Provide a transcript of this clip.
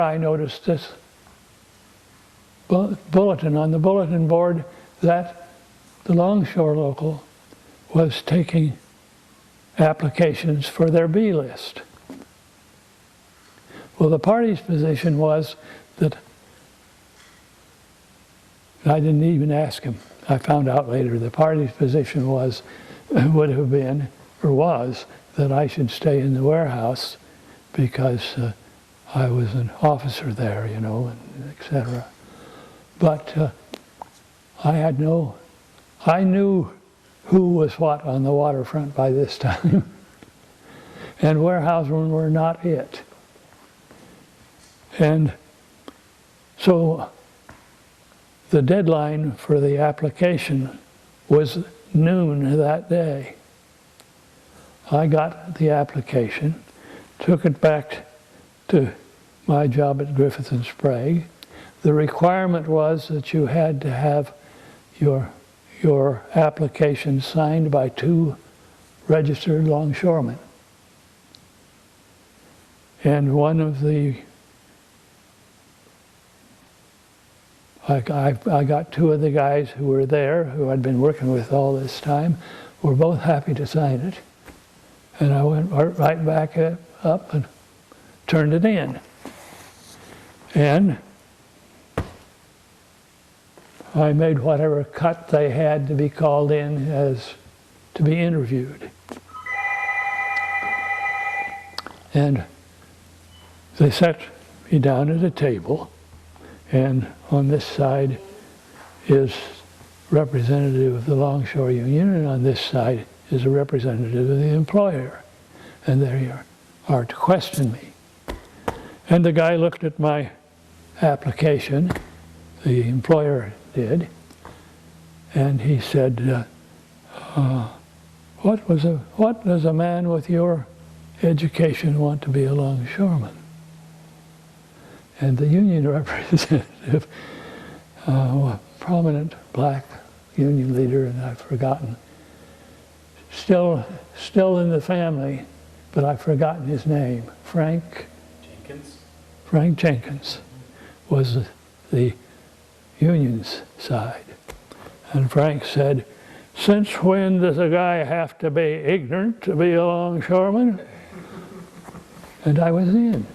I noticed this bulletin on the bulletin board that the Longshore Local was taking applications for their B list. Well, the party's position was that, I didn't even ask him, I found out later, the party's position was, would have been, or was, that I should stay in the warehouse because I was an officer there, you know, and et cetera. But I knew who was what on the waterfront by this time. And warehousemen were not it. And so the deadline for the application was noon that day. I got the application, took it back to my job at Griffith and Sprague. The requirement was that you had to have your application signed by 2 registered longshoremen. And one of the, I got 2 of the guys who were there, who I'd been working with all this time, were both happy to sign it. And I went right back up and turned it in. And I made whatever cut they had to be called in as to be interviewed. And they sat me down at a table, and on this side is representative of the Longshore Union, and on this side is a representative of the employer. And there you are to question me. And the guy looked at my application, the employer did, and he said, what does a man with your education want to be a longshoreman? And the union representative, a prominent black union leader, and I've forgotten, still in the family, but I've forgotten his name, Frank Jenkins was the union's side. And Frank said, "Since when does a guy have to be ignorant to be a longshoreman?" And I was in.